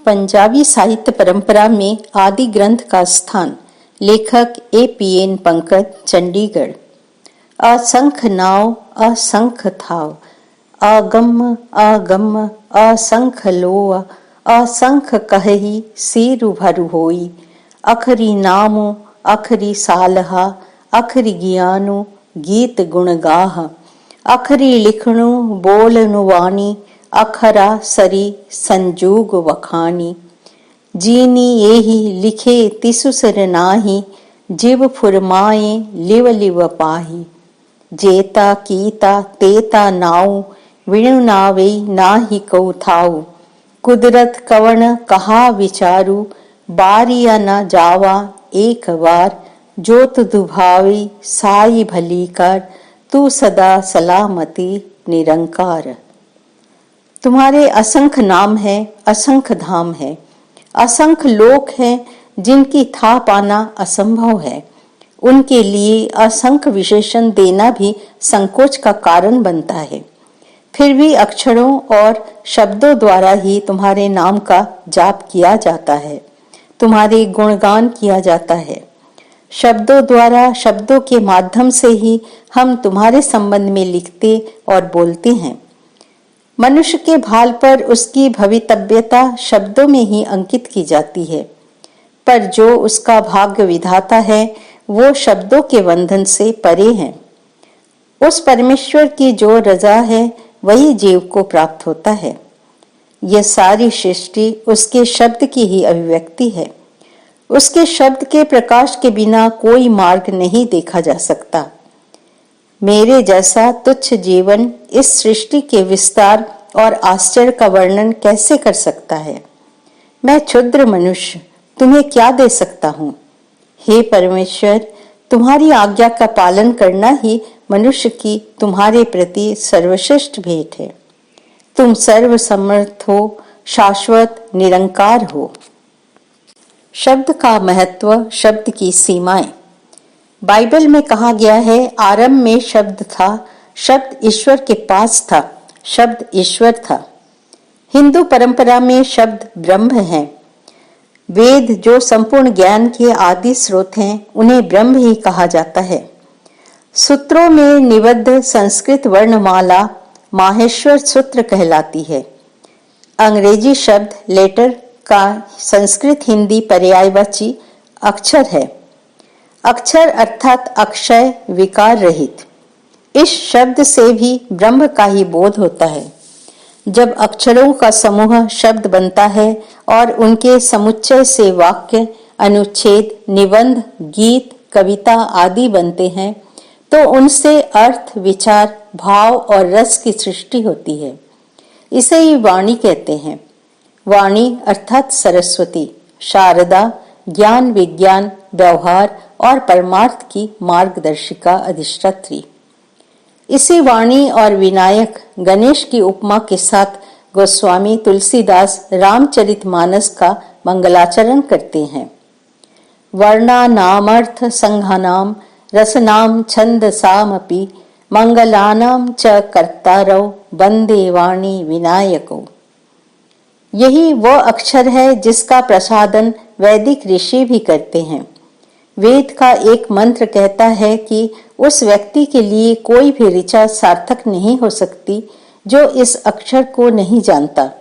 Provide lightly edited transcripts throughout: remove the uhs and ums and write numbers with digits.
पंजाबी साहित्य परंपरा में आदि ग्रंथ का स्थान लेखक APN पंकज, चंडीगढ़। असंख नाव असंख थाव, अगम अगम असंख लोआ, असंख कहही सीरु भरु होई। अखरी नामो अखरी सालहा, अखरी ज्ञानो गीत गुण गाह। अखरी लिखणु बोलनु वाणी, अखरा सरी संजोग वखानी। जीनी येहि लिखे तिसु सिर नाही, जिव फुरमाए लिव लिव पाही। जेता कीता तेता नाऊ, विणु नावे नाही कौ थाऊ। कुदरत कवण कहा विचारू, बारिया न जावा एक बार। जोत दुभावी साई भली कर, तू सदा सलामती निरंकार। तुम्हारे असंख नाम है, असंख धाम है, असंख लोक हैं जिनकी था पाना असंभव है। उनके लिए असंख विशेषण देना भी संकोच का कारण बनता है। फिर भी अक्षरों और शब्दों द्वारा ही तुम्हारे नाम का जाप किया जाता है, तुम्हारे गुणगान किया जाता है। शब्दों द्वारा, शब्दों के माध्यम से ही हम तुम्हारे संबंध में लिखते और बोलते हैं। मनुष्य के भाल पर उसकी भवितव्यता शब्दों में ही अंकित की जाती है, पर जो उसका भाग्य विधाता है वो शब्दों के बंधन से परे है। उस परमेश्वर की जो रजा है वही जीव को प्राप्त होता है। यह सारी सृष्टि उसके शब्द की ही अभिव्यक्ति है। उसके शब्द के प्रकाश के बिना कोई मार्ग नहीं देखा जा सकता। मेरे जैसा तुच्छ जीवन इस सृष्टि के विस्तार और आश्चर्य का वर्णन कैसे कर सकता है। मैं क्षुद्र मनुष्य तुम्हें क्या दे सकता हूँ। हे परमेश्वर, तुम्हारी आज्ञा का पालन करना ही मनुष्य की तुम्हारे प्रति सर्वश्रेष्ठ भेंट है। तुम सर्व समर्थ हो, शाश्वत निरंकार हो। शब्द का महत्व, शब्द की सीमाएं। बाइबल में कहा गया है, आरंभ में शब्द था, शब्द ईश्वर के पास था, शब्द ईश्वर था। हिंदू परंपरा में शब्द ब्रह्म है। वेद जो संपूर्ण ज्ञान के आदि स्रोत हैं, उन्हें ब्रह्म ही कहा जाता है। सूत्रों में निबद्ध संस्कृत वर्णमाला माहेश्वर सूत्र कहलाती है। अंग्रेजी शब्द लेटर का संस्कृत हिंदी पर्यायवाची अक्षर है। अक्षर अर्थात अक्षय, विकार रहित। इस शब्द से भी ब्रह्म का ही बोध होता है। जब अक्षरों का समूह शब्द बनता है और उनके समुच्चय से वाक्य, अनुच्छेद, निबंध, गीत, कविता आदि बनते हैं, तो उनसे अर्थ, विचार, भाव और रस की सृष्टि होती है। इसे ही वाणी कहते हैं। वाणी अर्थात सरस्वती, शारदा, ज्ञान, विज्ञान, व्यवहार और परमार्थ की मार्गदर्शिका, अधिष्ठात्री। इसी वाणी और विनायक गणेश की उपमा के साथ गोस्वामी तुलसीदास रामचरितमानस का मंगलाचरण करते हैं। वर्णा नामर्थ संघानाम रसनाम छंदसामपि, मंगलानाम च कर्तारौ वंदे वाणी विनायको। यही वह अक्षर है जिसका प्रसादन वैदिक ऋषि भी करते हैं। वेद का एक मंत्र कहता है कि उस व्यक्ति के लिए कोई भी ऋचा सार्थक नहीं हो सकती जो इस अक्षर को नहीं जानता।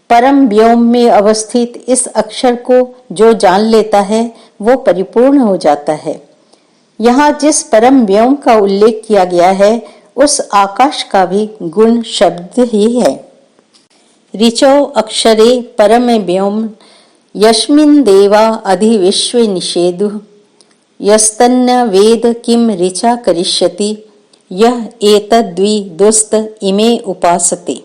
परम व्योम में अवस्थित इस अक्षर को जो जान लेता है वो परिपूर्ण हो जाता है। यहाँ जिस परम व्योम का उल्लेख किया गया है उस आकाश का भी गुण शब्द ही है। ऋचौ अक्षरे परम व्योम, यस्मिन् देवा अधिविश्वे निषेदुः। यस्तन्न वेद किम ऋचा करिष्यति, यह एतद्वि दुस्त इमे उपासते।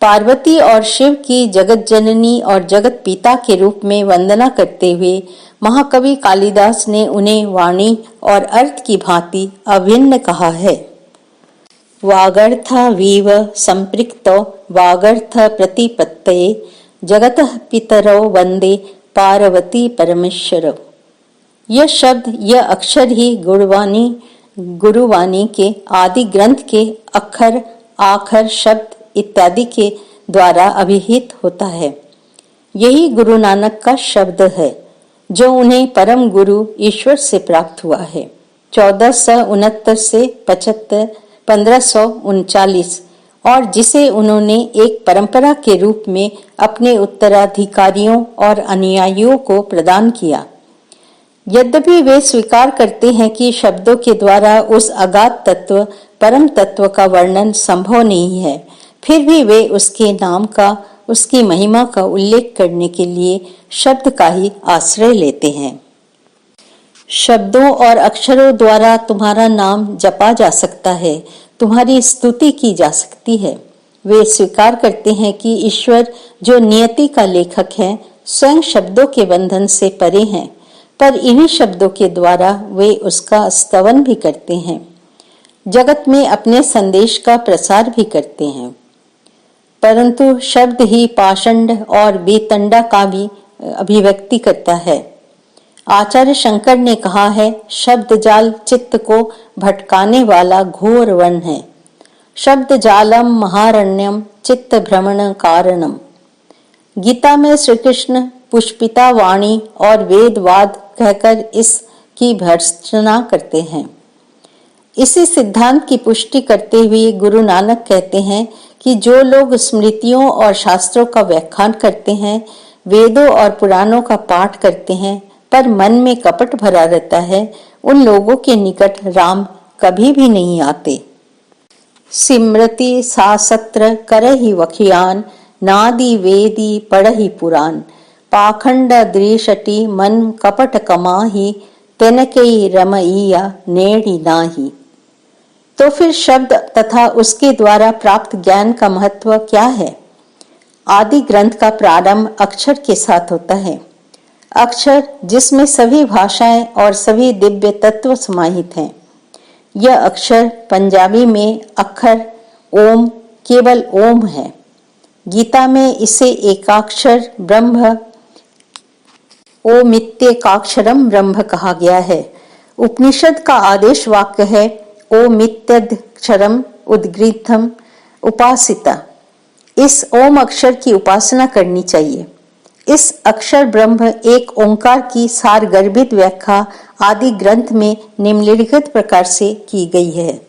पार्वती और शिव की जगत जननी और जगत पिता के रूप में वंदना करते हुए महाकवि कालिदास ने उन्हें वाणी और अर्थ की भांति अभिन्न कहा है। वागर्थावीव संपृक्तो वागर्थ प्रतिपत्तये, जगतः पितरौ वंदे पार्वती परमेश्वरौ। यह शब्द, यह अक्षर ही गुरुवाणी के आदि ग्रंथ के अक्षर, आखर, शब्द इत्यादि के द्वारा अभिहित होता है। यही गुरु नानक का शब्द है जो उन्हें परम गुरु ईश्वर से प्राप्त हुआ है। 1469 से 75, 1539, और जिसे उन्होंने एक परंपरा के रूप में अपने उत्तराधिकारियों और अनुयायियों को प्रदान किया। यद्यपि वे स्वीकार करते हैं कि शब्दों के द्वारा उस अगाध तत्व परम तत्व का वर्णन संभव नहीं है, फिर भी वे उसके नाम का, उसकी महिमा का उल्लेख करने के लिए शब्द का ही आश्रय लेते हैं। शब्दों और अक्षरों द्वारा तुम्हारा नाम जपा जा सकता है, तुम्हारी स्तुति की जा सकती है। वे स्वीकार करते हैं कि ईश्वर जो नियति का लेखक है, स्वयं शब्दों के बंधन से परे हैं, पर इन्हीं शब्दों के द्वारा वे उसका स्तवन भी करते हैं, जगत में अपने संदेश का प्रसार भी करते हैं। परंतु शब्द ही पाषंड और बेतंडा का भी अभिव्यक्ति करता है। आचार्य शंकर ने कहा है, शब्द जाल चित्त को भटकाने वाला घोर वन है। शब्द जालम महारण्यम चित्त भ्रमण कारणम। गीता में श्री कृष्ण पुष्पिता वाणी और वेदवाद कहकर इसकी भर्त्सना करते हैं। इसी सिद्धांत की पुष्टि करते हुए गुरु नानक कहते हैं कि जो लोग स्मृतियों और शास्त्रों का व्याख्यान करते हैं, वेदों और पुराणों का पाठ करते हैं, पर मन में कपट भरा रहता है, उन लोगों के निकट राम कभी भी नहीं आते। सिमृति शास्त्र करहि वखियान, नादि वेदी पढ़हि पुराण। पाखंड दृशटि मन कपट कमाही, तेनके रमईया नेड़ी नाही। तो फिर शब्द तथा उसके द्वारा प्राप्त ज्ञान का महत्व क्या है? आदि ग्रंथ का प्रारंभ अक्षर के साथ होता है। अक्षर जिसमें सभी भाषाएं और सभी दिव्य तत्व समाहित हैं। यह अक्षर पंजाबी में अक्षर ओम केवल ओम है। गीता में इसे एकाक्षर ब्रह्म ओमित्येकाक्षरम ब्रह्म कहा गया है। उपनिषद का आदेश वाक्य है ओमित्यक्षरम उद्गीतम उपासिता। इस ओम अक्षर की उपासना करनी चाहिए। इस अक्षर ब्रह्म एक ओंकार की सारगर्भित व्याख्या आदि ग्रंथ में निम्नलिखित प्रकार से की गई है।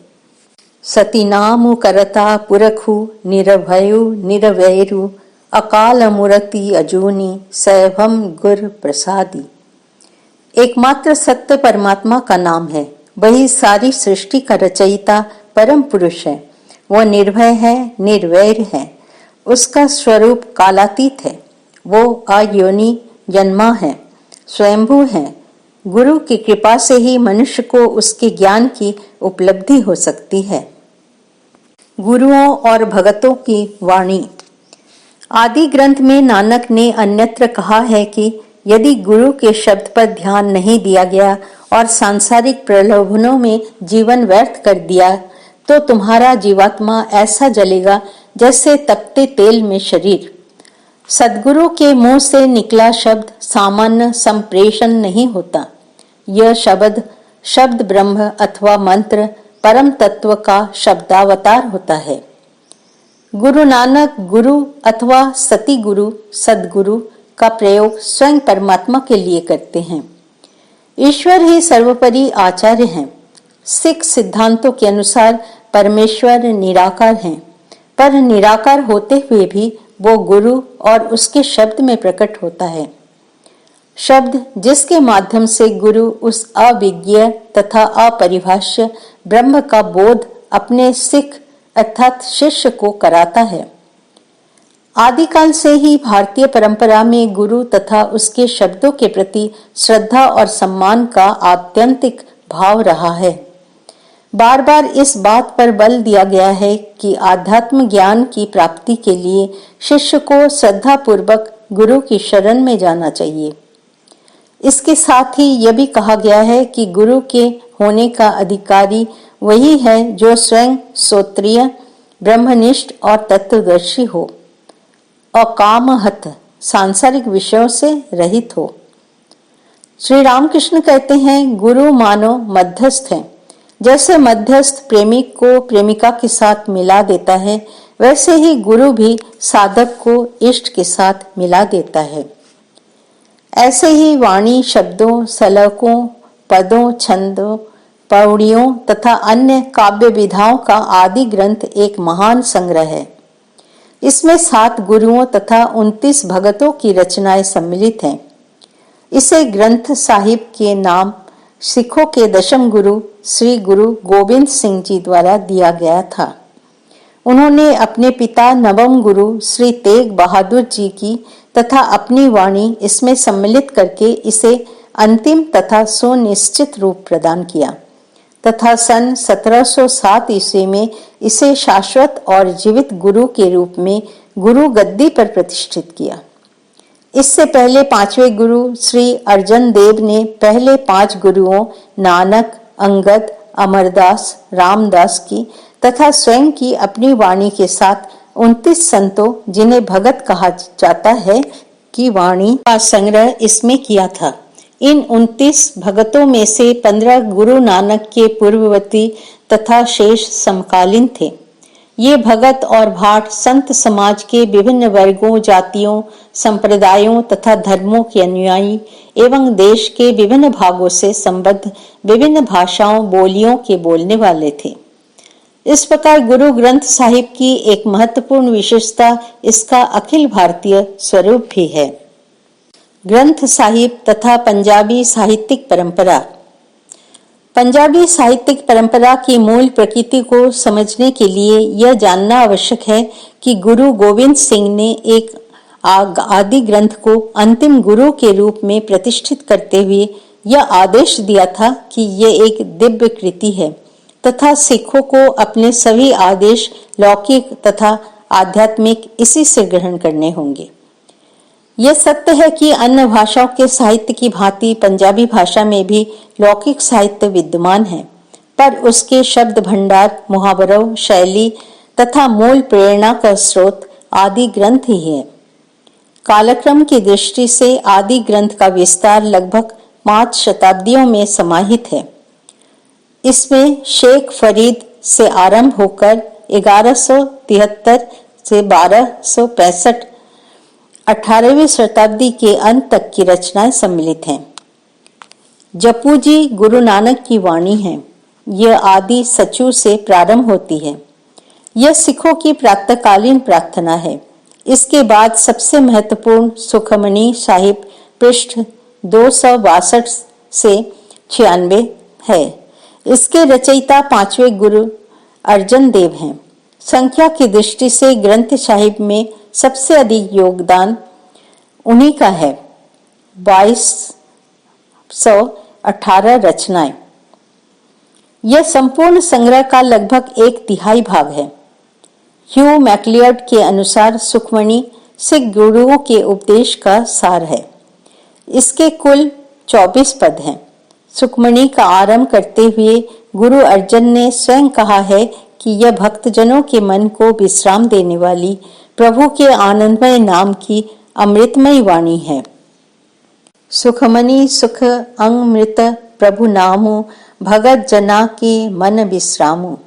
सतीनामु करता पुरखु निरभयु निरवैरु, अकाल मूर्ति अजूनी सैभम गुर प्रसादी। एकमात्र सत्य परमात्मा का नाम है। वही सारी सृष्टि का रचयिता परम पुरुष है। वह निर्भय है, निर्वैर है। उसका स्वरूप कालातीत है। वो अयोनि जन्मा है, स्वयंभू है। गुरु की कृपा से ही मनुष्य को उसके ज्ञान की उपलब्धि हो सकती है। गुरुओं और भगतों की वाणी। आदि ग्रंथ में नानक ने अन्यत्र कहा है कि यदि गुरु के शब्द पर ध्यान नहीं दिया गया और सांसारिक प्रलोभनों में जीवन व्यर्थ कर दिया तो तुम्हारा जीवात्मा ऐसा जलेगा जैसे तपते तेल में शरीर। सद्गुरु के मुंह से निकला शब्द सामान्य संप्रेषण नहीं होता। यह शब्द ब्रह्म अथवा मंत्र परम तत्व का शब्दावतार होता है। गुरु नानक गुरु अथवा सती गुरु सद्गुरु का प्रयोग स्वयं परमात्मा के लिए करते हैं। ईश्वर ही सर्वोपरि आचार्य हैं। सिख सिद्धांतों के अनुसार परमेश्वर निराकार हैं, पर निराकार होते हुए भी वो गुरु और उसके शब्द में प्रकट होता है। शब्द जिसके माध्यम से गुरु उस अविज्ञेय तथा अपरिभाष्य ब्रह्म का बोध अपने सिख अर्थात शिष्य को कराता है। आदिकाल से ही भारतीय परंपरा में गुरु तथा उसके शब्दों के प्रति श्रद्धा और सम्मान का आत्यंतिक भाव रहा है। बार बार इस बात पर बल दिया गया है कि आध्यात्म ज्ञान की प्राप्ति के लिए शिष्य को श्रद्धा पूर्वक गुरु की शरण में जाना चाहिए। इसके साथ ही यह भी कहा गया है कि गुरु के होने का अधिकारी वही है जो स्वयं श्रोत्रिय, ब्रह्मनिष्ठ और तत्वदर्शी हो, अकामहत, सांसारिक विषयों से रहित हो। श्री रामकृष्ण कहते हैं, गुरु मानो मध्यस्थ है। जैसे मध्यस्थ प्रेमिक को प्रेमिका के साथ मिला देता है, वैसे ही गुरु भी साधक को इष्ट के साथ मिला देता है। ऐसे ही वाणी शब्दों, सलकों, पदों, छंदों, पौड़ियों तथा अन्य काव्य विधाओं का आदि ग्रंथ एक महान संग्रह है। इसमें 7 गुरुओं तथा 29 भगतों की रचनाएं सम्मिलित हैं। इसे ग्रंथ साहिब के नाम सिखों के दशम गुरु श्री गुरु गोविंद सिंह जी द्वारा दिया गया था। उन्होंने अपने पिता नवम गुरु श्री तेग बहादुर जी की तथा अपनी वाणी इसमें सम्मिलित करके इसे अंतिम तथा सुनिश्चित रूप प्रदान किया तथा सन 1707 ईस्वी में इसे शाश्वत और जीवित गुरु के रूप में गुरु गद्दी पर प्रतिष्ठित किया। इससे पहले 5वें गुरु श्री अर्जन देव ने पहले 5 गुरुओं नानक, अंगद, अमरदास, रामदास की तथा स्वयं की अपनी वाणी के साथ 29 संतों, जिन्हें भगत कहा जाता है, की वाणी का संग्रह इसमें किया था। इन 29 भगतों में से 15 गुरु नानक के पूर्ववर्ती तथा शेष समकालीन थे। ये भगत और भाट संत समाज के विभिन्न वर्गों, जातियों, संप्रदायों तथा धर्मों के अनुयायी एवं देश के विभिन्न भागों से संबद्ध विभिन्न भाषाओं, बोलियों के बोलने वाले थे। इस प्रकार गुरु ग्रंथ साहिब की एक महत्वपूर्ण विशेषता इसका अखिल भारतीय स्वरूप भी है। ग्रंथ साहिब तथा पंजाबी साहित्यिक परंपरा। पंजाबी साहित्यिक परंपरा की मूल प्रकृति को समझने के लिए यह जानना आवश्यक है कि गुरु गोविंद सिंह ने एक आदि ग्रंथ को अंतिम गुरु के रूप में प्रतिष्ठित करते हुए यह आदेश दिया था कि यह एक दिव्य कृति है तथा सिखों को अपने सभी आदेश लौकिक तथा आध्यात्मिक इसी से ग्रहण करने होंगे। यह सत्य है कि अन्य भाषाओं के साहित्य की भांति पंजाबी भाषा में भी लौकिक साहित्य विद्यमान है, पर उसके शब्द भंडार, मुहावरों, शैली तथा मूल प्रेरणा का स्रोत आदि ग्रंथ ही है। कालक्रम की दृष्टि से आदि ग्रंथ का विस्तार लगभग 5 शताब्दियों में समाहित है। इसमें शेख फरीद से आरंभ होकर 1173 से 1265 18वीं शताब्दी के अंत तक की रचनाएं सम्मिलित हैं। जपू जी गुरु नानक की वाणी है। यह आदि सचू से प्रारंभ होती है। यह सिखों की प्रातःकालीन प्रार्थना है। इसके बाद सबसे महत्वपूर्ण सुखमनी साहिब पृष्ठ 262 से 96 है। इसके रचयिता 5वें गुरु अर्जन देव हैं। संख्या की दृष्टि से ग्रंथ साहिब में सबसे अधिक योगदान उन्हीं का है। 2218 रचनाएं। यह संपूर्ण संग्रह का लगभग 1/3 भाग है। ह्यू मैक्लियड के अनुसार सुखमणि सिख गुरुओं के उपदेश का सार है। इसके कुल 24 पद हैं। सुखमणि का आरंभ करते हुए गुरु अर्जन ने स्वयं कहा है कि यह भक्तजनों के मन को विश्राम देने वाली प्रभु के आनंदमय नाम की अमृतमयी वाणी है। सुखमणि सुख अमृत प्रभु नामो, भगत जना के मन विश्रामो।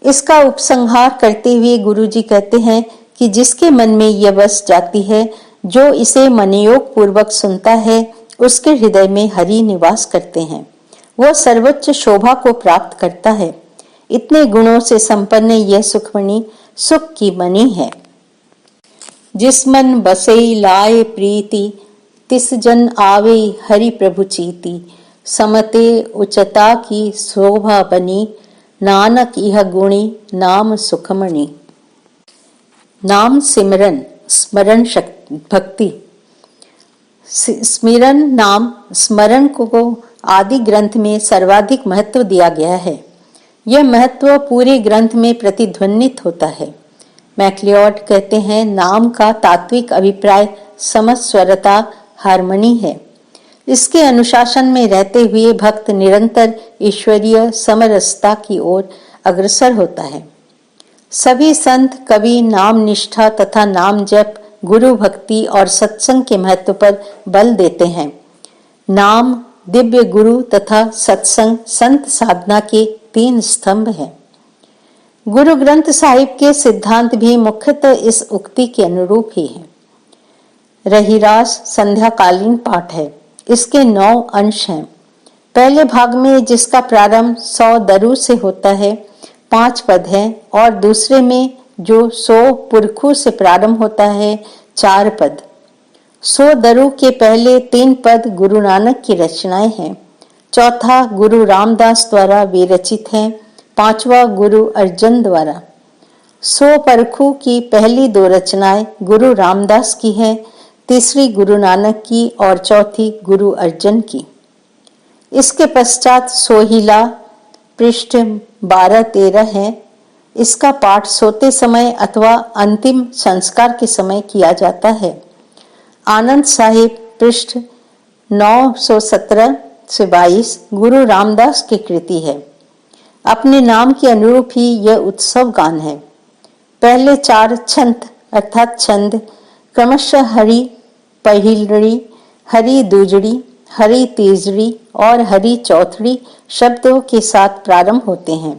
इसका उपसंहार करते हुए गुरुजी कहते हैं कि जिसके मन में यह बस जाती है, जो इसे मनयोग पूर्वक सुनता है, उसके हृदय में हरि निवास करते हैं। वह सर्वोच्च शोभा को प्राप्त करता है। इतने गुणों से संपन्न यह सुखमणि सुख की मणि है। जिस मन बसई लाए प्रीति, तिस जन आवे हरि प्रभु चीति। समते उच्चता की शोभा बनी, नानक यह गुणी नाम सुखमणि। नाम सिमरन, स्मरण भक्ति। स्मरण नाम स्मरण को आदि ग्रंथ में सर्वाधिक महत्व दिया गया है। यह महत्व पूरे ग्रंथ में प्रतिध्वनित होता है। मैक्लियड कहते हैं, नाम का तात्विक अभिप्राय समस्वरता, हार्मनी है। इसके अनुशासन में रहते हुए भक्त निरंतर ईश्वरीय समरसता की ओर अग्रसर होता है। सभी संत कवि नाम निष्ठा तथा नाम जप, गुरु भक्ति और सत्संग के महत्व पर बल देते हैं। नाम, दिव्य गुरु तथा सत्संग संत साधना के 3 स्तंभ हैं। गुरु ग्रंथ साहिब के सिद्धांत भी मुख्यतः इस उक्ति के अनुरूप ही है। रहीरास संध्याकालीन पाठ है। इसके 9 अंश हैं। पहले भाग में, जिसका प्रारंभ 100 दरु से होता है, 5 पद हैं, और दूसरे में जो 100 पुरखू से प्रारंभ होता है, 4 पद। 100 दरु के पहले 3 पद गुरु नानक की रचनाएं हैं। चौथा गुरु रामदास द्वारा विरचित है। 5वां गुरु अर्जन द्वारा। 100 परखू की पहली 2 रचनाएं गुरु रामदास की है, तीसरी गुरु नानक की और चौथी गुरु अर्जन की। इसके पश्चात सोहिला पृष्ठ 12-13 है। इसका पाठ सोते समय अथवा अंतिम संस्कार के समय किया जाता है। आनंद साहिब पृष्ठ 917 से 22 गुरु रामदास की कृति है। अपने नाम के अनुरूप ही यह उत्सव गान है। पहले 4 छंद अर्थात छंद क्रमशः हरि पहिलड़ी, हरि दूजड़ी, हरि तीसरी और हरि चौथड़ी शब्दों के साथ प्रारंभ होते हैं।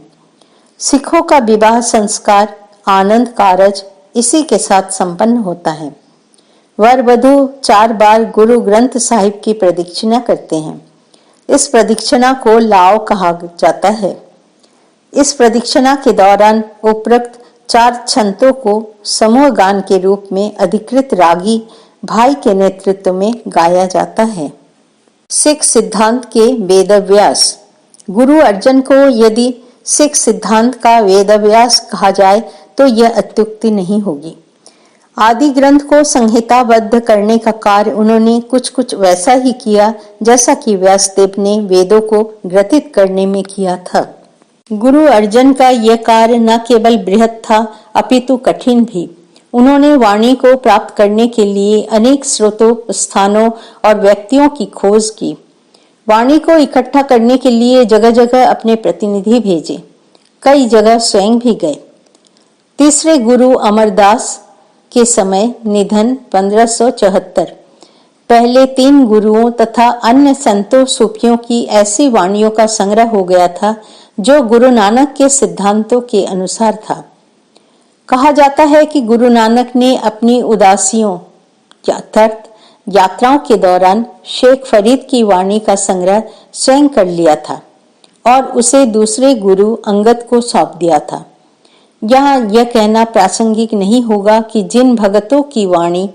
सिखों का विवाह संस्कार आनंद कारज इसी के साथ संपन्न होता है। वर वधू 4 बार गुरु ग्रंथ साहिब की प्रदक्षिणा करते हैं। इस प्रदक्षिणा को लाव कहा जाता है। इस प्रदक्षिणा के दौरान उपरोक्त 4 छंदों को समूह गान के रूप में अधिकृत रागी भाई के नेतृत्व में गाया जाता है। सिख सिद्धांत के वेदव्यास। गुरु अर्जन को यदि सिख सिद्धांत का वेदव्यास कहा जाए तो यह अत्युक्ति नहीं होगी। आदि ग्रंथ को संहिताबद्ध करने का कार्य उन्होंने कुछ वैसा ही किया जैसा कि व्यासदेव ने वेदों को ग्रथित करने में किया था। गुरु अर्जन का यह कार्य न केवल बृहत था अपितु कठिन भी। उन्होंने वाणी को प्राप्त करने के लिए अनेक स्रोतों, स्थानों और व्यक्तियों की खोज की। वाणी को इकट्ठा करने के लिए जगह जगह अपने प्रतिनिधि भेजे, कई जगह स्वयं भी गए। तीसरे गुरु अमरदास के समय निधन 1574। पहले 3 गुरुओं तथा अन्य संतों सूफियों की ऐसी वाणियों का संग्रह हो गया था जो गुरु नानक के सिद्धांतों के अनुसार था। कहा जाता है कि गुरु नानक ने अपनी उदासियों अर्थात यात्राओं के दौरान शेख फरीद की वाणी का संग्रह स्वयं कर लिया था और उसे दूसरे गुरु अंगद को सौंप दिया था। यहाँ यह कहना प्रासंगिक नहीं होगा कि जिन भगतों की वाणी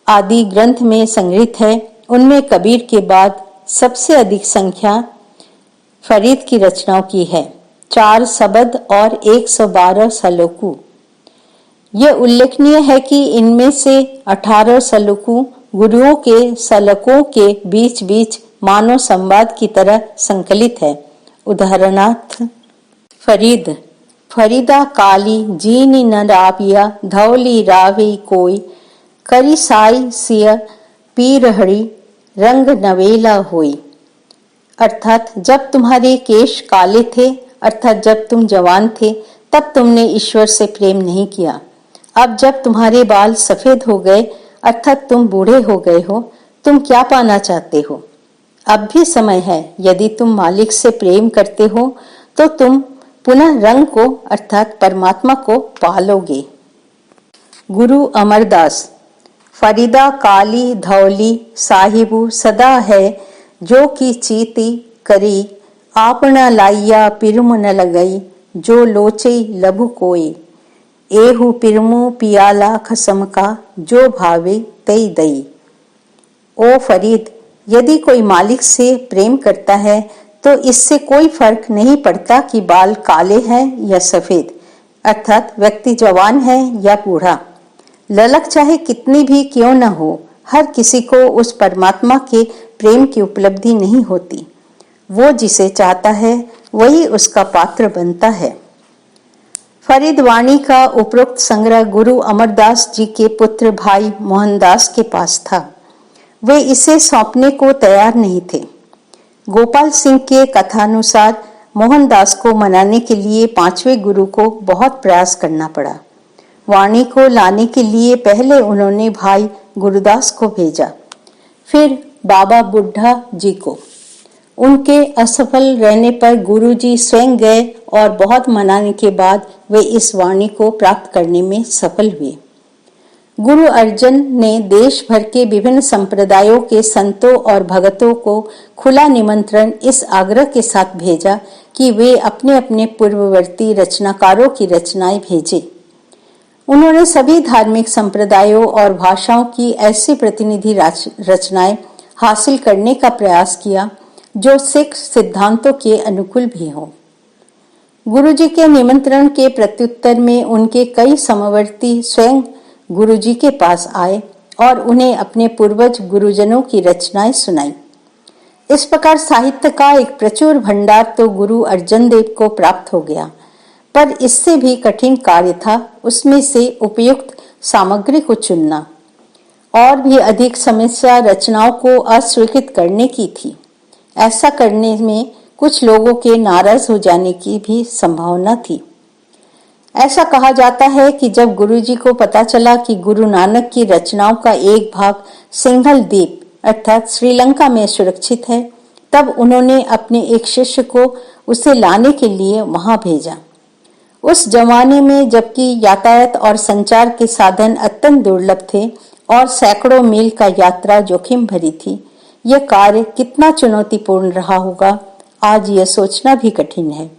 आदि ग्रंथ में संग्रहित है उनमें कबीर के बाद सबसे अधिक संख्या फरीद की रचनाओं की है, 4 सबद और 112 सलोकू। यह उल्लेखनीय है कि इनमें से 18 सलोकू गुरुओं के सलकों के बीच बीच मानव संवाद की तरह संकलित है। उदाहरणार्थ फरीद फरीदा काली जीनी न राविया धौली रावी कोई करी साई सिय पीरहड़ी रंग नवेला होई। अर्थात जब तुम्हारे केश काले थे अर्थात जब तुम जवान थे तब तुमने ईश्वर से प्रेम नहीं किया। अब जब तुम्हारे बाल सफेद हो गए अर्थात तुम बूढ़े हो गए हो, तुम क्या पाना चाहते हो? अब भी समय है। यदि तुम मालिक से प्रेम करते हो तो तुम पुनः रंग को अर्थात परमात्मा को पालोगे। गुरु अमरदास फरीदा काली धौली साहिबू सदा है जो की चीती करी आपना लाइया पिरम न लगई जो लोचे लभु कोई एहु पिरमु पियाला खसम का जो भावे तई दई। ओ फरीद, यदि कोई मालिक से प्रेम करता है तो इससे कोई फर्क नहीं पड़ता कि बाल काले हैं या सफेद, अर्थात व्यक्ति जवान है या बूढ़ा। ललक चाहे कितनी भी क्यों न हो, हर किसी को उस परमात्मा के प्रेम की उपलब्धि नहीं होती। वो जिसे चाहता है वही उसका पात्र बनता है। फरीद वाणी का उपरोक्त संग्रह गुरु अमरदास जी के पुत्र भाई मोहनदास के पास था। वे इसे सौंपने को तैयार नहीं थे। गोपाल सिंह के कथानुसार मोहनदास को मनाने के लिए 5वें गुरु को बहुत प्रयास करना पड़ा। वाणी को लाने के लिए पहले उन्होंने भाई गुरुदास को भेजा, फिर बाबा बुढ़ा जी को। उनके असफल रहने पर गुरुजी स्वयं गए और बहुत मनाने के बाद वे इस वाणी को प्राप्त करने में सफल हुए। गुरु अर्जन ने देश भर के विभिन्न संप्रदायों के संतों और भगतों को खुला निमंत्रण इस आग्रह के साथ भेजा कि वे अपने अपने पूर्ववर्ती रचनाकारों की रचनाएं भेजें। उन्होंने सभी धार्मिक संप्रदायों और भाषाओं की ऐसी प्रतिनिधि रचनाएं हासिल करने का प्रयास किया जो सिख सिद्धांतों के अनुकूल भी हों। गुरुजी के निमंत्रण के प्रत्युत्तर में उनके कई समवर्ती स्वयं गुरुजी के पास आए और उन्हें अपने पूर्वज गुरुजनों की रचनाएं सुनाई। इस प्रकार साहित्य का एक प्रचुर भंडार तो गुरु अर्जन देव को प्राप्त हो गया, पर इससे भी कठिन कार्य था उसमें से उपयुक्त सामग्री को चुनना। और भी अधिक समस्या रचनाओं को अस्वीकृत करने की थी। ऐसा करने में कुछ लोगों के नाराज हो जाने की भी संभावना थी। ऐसा कहा जाता है कि जब गुरुजी को पता चला कि गुरु नानक की रचनाओं का एक भाग सिंघल द्वीप अर्थात श्रीलंका में सुरक्षित है, तब उन्होंने अपने एक शिष्य को उसे लाने के लिए वहां भेजा। उस जमाने में जबकि यातायात और संचार के साधन अत्यंत दुर्लभ थे और सैकड़ों मील का यात्रा जोखिम भरी थी, यह कार्य कितना चुनौतीपूर्ण रहा होगा, आज यह सोचना भी कठिन है।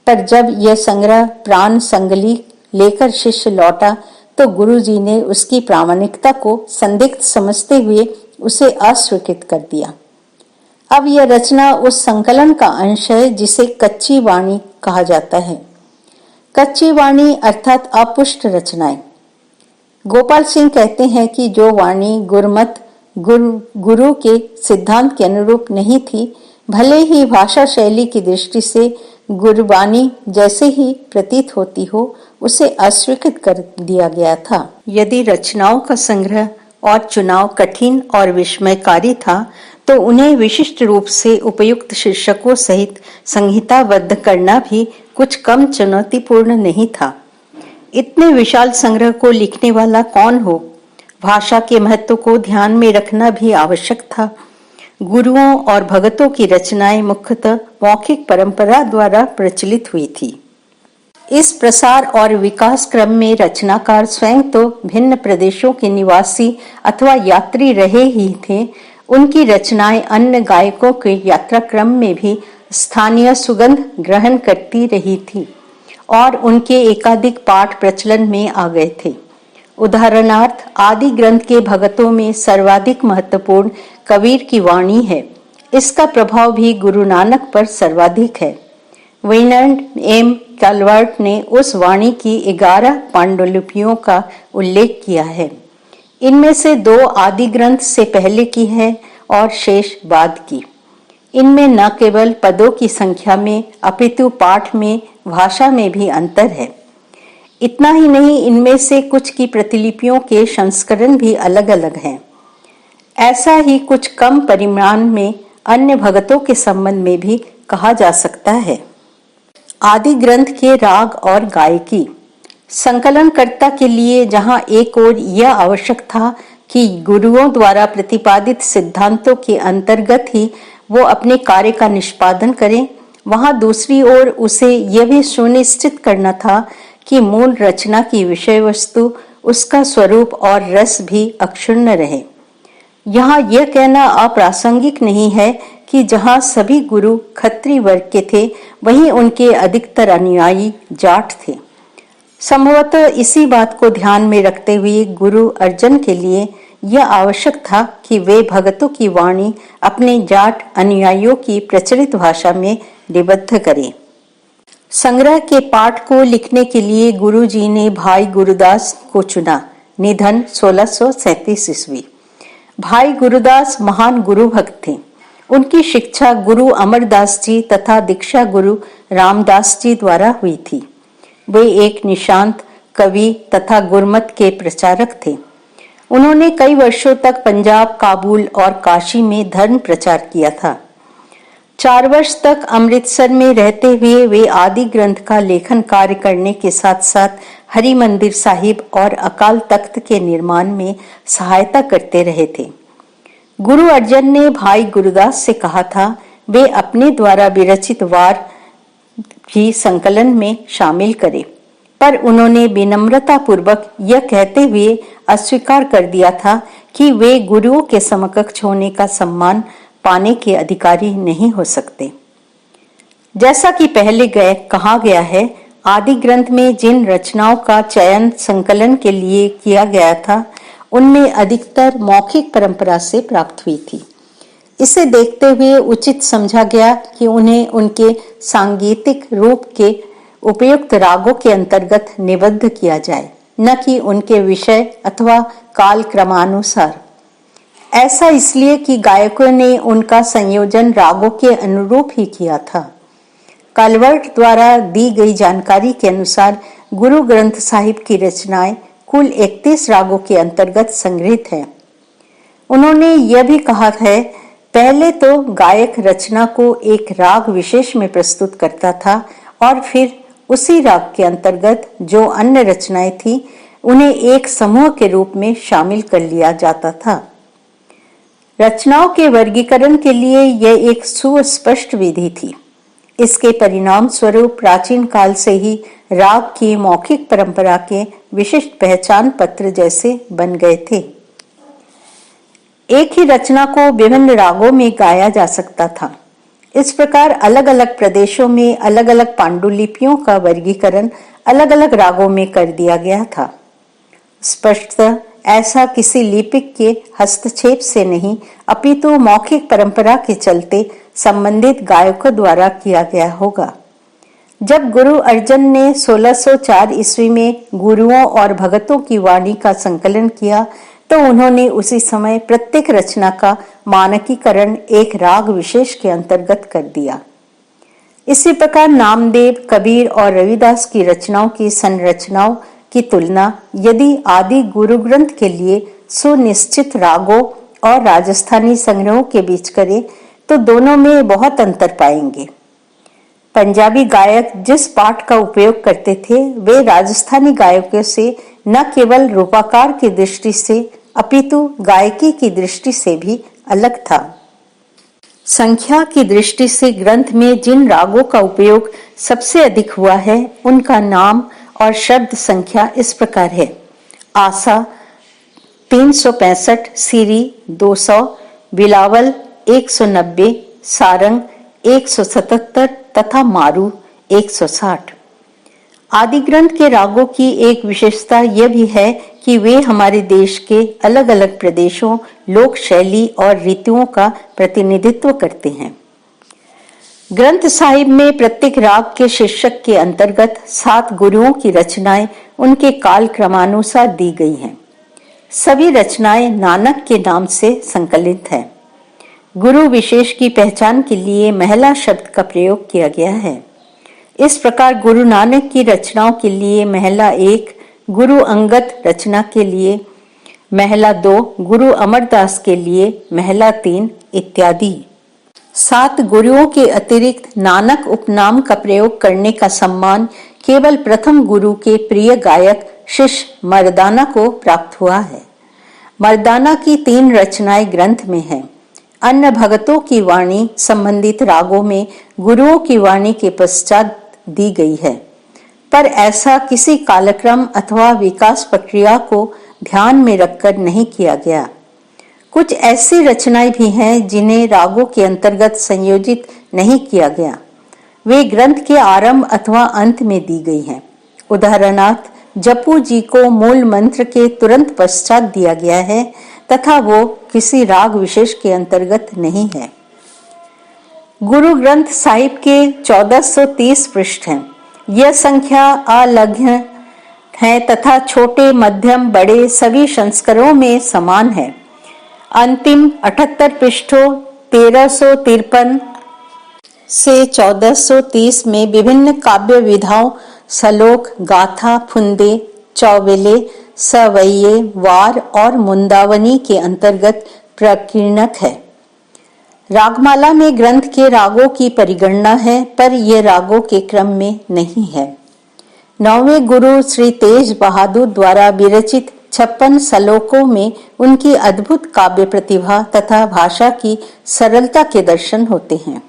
पर जब यह संग्रह प्राण संगली लेकर शिष्य लौटा तो गुरुजी ने उसकी प्रामाणिकता को संदिग्ध समझते हुए उसे अस्वीकृत कर दिया। अब यह रचना उस संकलन का अंश है जिसे कच्ची वाणी कहा जाता है। कच्ची वाणी अर्थात अपुष्ट रचनाएं। गोपाल सिंह कहते हैं कि जो वाणी गुरमत गुरु के सिद्धांत के अनुरूप नहीं थी, भले ही भाषा शैली की दृष्टि से गुरबानी जैसे ही प्रतीत होती हो, उसे अस्वीकृत कर दिया गया था। यदि रचनाओं का संग्रह और चुनाव कठिन और विस्मयकारी था तो उन्हें विशिष्ट रूप से उपयुक्त शीर्षकों सहित संहिताबद्ध करना भी कुछ कम चुनौतीपूर्ण नहीं था। इतने विशाल संग्रह को लिखने वाला कौन हो? भाषा के महत्व को ध्यान में रखना भी आवश्यक था। गुरुओं और भगतों की रचनाएं मुख्यतः मौखिक परंपरा द्वारा प्रचलित हुई थी। इस प्रसार और विकास क्रम में रचनाकार स्वयं तो भिन्न प्रदेशों के निवासी अथवा यात्री रहे ही थे, उनकी रचनाएं अन्य गायकों के यात्रा क्रम में भी स्थानीय सुगंध ग्रहण करती रही थी और उनके एकाधिक पाठ प्रचलन में आ गए थे। उदाहरणार्थ आदि ग्रंथ के भगतों में सर्वाधिक महत्वपूर्ण कबीर की वाणी है। इसका प्रभाव भी गुरु नानक पर सर्वाधिक है। विनर्ड एम कैलवर्ट ने उस वाणी की 11 पांडुलिपियों का उल्लेख किया है। इनमें से 2 आदि ग्रंथ से पहले की है और शेष बाद की। इनमें न केवल पदों की संख्या में अपितु पाठ में भाषा में भी अंतर है। इतना ही नहीं, इनमें से कुछ की प्रतिलिपियों के संस्करण भी अलग अलग हैं। ऐसा ही कुछ कम परिमाण में अन्य भगतों के संबंध में भी कहा जा सकता है। आदि ग्रंथ के राग और गायकी। संकलनकर्ता के लिए जहां एक ओर यह आवश्यक था कि गुरुओं द्वारा प्रतिपादित सिद्धांतों के अंतर्गत ही वो अपने कार्य का निष्पादन करें, वहां दूसरी ओर उसे यह भी सुनिश्चित करना था कि मूल रचना की विषय वस्तु, उसका स्वरूप और रस भी अक्षुण्ण रहे। यहाँ यह कहना अप्रासंगिक नहीं है कि जहाँ सभी गुरु खत्री वर्ग के थे, वहीं उनके अधिकतर अनुयायी जाट थे। संभवतः इसी बात को ध्यान में रखते हुए गुरु अर्जन के लिए यह आवश्यक था कि वे भगतों की वाणी अपने जाट अनुयायियों की प्रचलित भाषा में निबद्ध करें। संग्रह के पाठ को लिखने के लिए गुरु जी ने भाई गुरुदास को चुना। निधन 1637 ईस्वी। भाई गुरुदास महान गुरु भक्त थे। उनकी शिक्षा गुरु अमरदास जी तथा दीक्षा गुरु रामदास जी द्वारा हुई थी। वे एक निशांत कवि तथा गुरमत के प्रचारक थे। उन्होंने कई वर्षों तक पंजाब, काबुल और काशी में धर्म प्रचार किया था। 4 वर्ष तक अमृतसर में रहते हुए वे आदि ग्रंथ का लेखन कार्य करने के साथ साथ हरि मंदिर साहिब और अकाल तख्त के निर्माण में सहायता करते रहे थे। गुरु अर्जन ने भाई गुरुदास से कहा था, वे अपने द्वारा विरचित वार भी संकलन में शामिल करें, पर उन्होंने विनम्रता पूर्वक यह कहते हुए अस्वीकार कर दिया था कि वे गुरुओं के समकक्ष होने का सम्मान पाने के अधिकारी नहीं हो सकते। जैसा कि पहले कहा गया है, आदि ग्रंथ में जिन रचनाओं का चयन संकलन के लिए किया गया था, उनमें अधिकतर मौखिक परंपरा से प्राप्त हुई थी। इसे देखते हुए उचित समझा गया कि उन्हें उनके सांगीतिक रूप के उपयुक्त रागों के अंतर्गत निबद्ध किया जाए, न कि उनके विषय अथवा काल क्रमानुसार। ऐसा इसलिए कि गायकों ने उनका संयोजन रागों के अनुरूप ही किया था। कालवर्ट द्वारा दी गई जानकारी के अनुसार गुरु ग्रंथ साहिब की रचनाएं कुल 31 रागों के अंतर्गत संग्रहित है। उन्होंने यह भी कहा है, पहले तो गायक रचना को एक राग विशेष में प्रस्तुत करता था और फिर उसी राग के अंतर्गत जो अन्य रचनाएं थी उन्हें एक समूह के रूप में शामिल कर लिया जाता था। रचनाओं के वर्गीकरण के लिए यह एक सुस्पष्ट विधि थी। इसके परिणाम स्वरूप प्राचीन काल से ही राग की मौखिक परंपरा के विशिष्ट पहचान पत्र जैसे बन गए थे। एक ही रचना को विभिन्न रागों में गाया जा सकता था। इस प्रकार अलग अलग प्रदेशों में अलग अलग पांडुलिपियों का वर्गीकरण अलग अलग रागों में कर दिया गया था। स्पष्टतः ऐसा किसी लिपिक के हस्तक्षेप से नहीं, अपितु मौखिक परंपरा के चलते संबंधित गायकों द्वारा किया गया होगा। जब गुरु अर्जन ने 1604 ईस्वी में गुरुओं और भगतों की वाणी का संकलन किया, तो उन्होंने उसी समय प्रत्येक रचना का मानकीकरण एक राग विशेष के अंतर्गत कर दिया। इसी प्रकार नामदेव, कबीर और रविदास की रचनाओं की संरचनाओं की तुलना यदि आदि गुरु ग्रंथ के लिए सुनिश्चित रागों और राजस्थानी संग्रहों के बीच करें तो दोनों में बहुत अंतर पाएंगे। पंजाबी गायक जिस पाठ का उपयोग करते थे वे राजस्थानी गायकों से न केवल रूपाकार की दृष्टि से अपितु गायकी की दृष्टि से भी अलग था। संख्या की दृष्टि से ग्रंथ में जिन रागों का उपयोग सबसे अधिक हुआ है उनका नाम और शब्द संख्या इस प्रकार है। आसा 365, सीरी 200, बिलावल 190, सारंग 177 तथा मारू 160। आदि ग्रंथ के रागों की एक विशेषता यह भी है कि वे हमारे देश के अलग अलग प्रदेशों, लोक शैली और रीतियों का प्रतिनिधित्व करते हैं। ग्रंथ साहिब में प्रत्येक राग के शीर्षक के अंतर्गत 7 गुरुओं की रचनाएं उनके काल क्रमानुसार दी गई हैं। सभी रचनाएं नानक के नाम से संकलित हैं। गुरु विशेष की पहचान के लिए महला शब्द का प्रयोग किया गया है। इस प्रकार गुरु नानक की रचनाओं के लिए महला 1, गुरु अंगद रचना के लिए महला 2, गुरु अमरदास के लिए महला 3 इत्यादि। 7 गुरुओं के अतिरिक्त नानक उपनाम का प्रयोग करने का सम्मान केवल प्रथम गुरु के प्रिय गायक शिष्य मर्दाना को प्राप्त हुआ है। मर्दाना की 3 रचनाएं ग्रंथ में हैं। अन्य भगतों की वाणी संबंधित रागों में गुरुओं की वाणी के पश्चात दी गई है, पर ऐसा किसी कालक्रम अथवा विकास प्रक्रिया को ध्यान में रखकर नहीं किया गया। कुछ ऐसी रचनाएं भी हैं जिन्हें रागों के अंतर्गत संयोजित नहीं किया गया। वे ग्रंथ के आरंभ अथवा अंत में दी गई हैं। उदाहरणार्थ जपू जी को मूल मंत्र के तुरंत पश्चात दिया गया है तथा वो किसी राग विशेष के अंतर्गत नहीं है। गुरु ग्रंथ साहिब के 1430 पृष्ठ हैं। यह संख्या अलघ्न है तथा छोटे, मध्यम, बड़े सभी संस्करणों में समान है। अंतिम 78 पृष्ठों 1353 से 1430 में विभिन्न काव्य विधाओं सलोक, गाथा, फुंदे, चौबेले, सवैये, वार और मुंदावनी के अंतर्गत प्रकीर्णक है। रागमाला में ग्रंथ के रागों की परिगणना है, पर यह रागों के क्रम में नहीं है। 9वें गुरु श्री तेज बहादुर द्वारा विरचित 56 सलोकों में उनकी अद्भुत काव्य प्रतिभा तथा भाषा की सरलता के दर्शन होते हैं।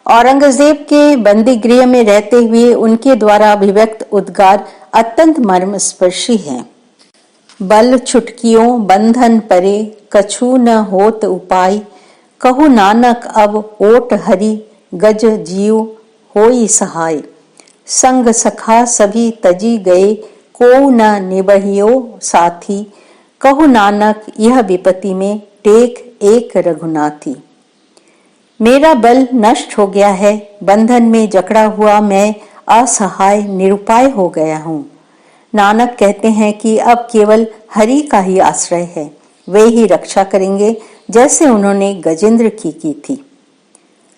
औरंगजेब के बंदी गृह में रहते हुए उनके द्वारा अभिव्यक्त उद्गार अत्यंत मर्मस्पर्शी है। बल छुटकियों बंधन परे, कछु न होत उपाय, कहु नानक अब ओट हरि, गज जीव होई सहाय। संग सखा सभी तजी गए, को न निबहियो साथी, कहु नानक यह विपत्ति में टेक एक रघुनाथी। मेरा बल नष्ट हो गया है, बंधन में जकड़ा हुआ मैं असहाय निरुपाय हो गया हूँ। नानक कहते हैं कि अब केवल हरि का ही आश्रय है, वे ही रक्षा करेंगे जैसे उन्होंने गजेंद्र की थी।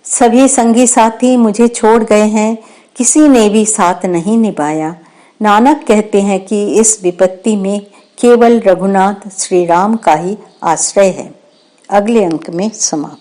सभी संगी साथी मुझे छोड़ गए हैं, किसी ने भी साथ नहीं निभाया। नानक कहते हैं कि इस विपत्ति में केवल रघुनाथ श्री राम का ही आश्रय है। अगले अंक में समाप्त।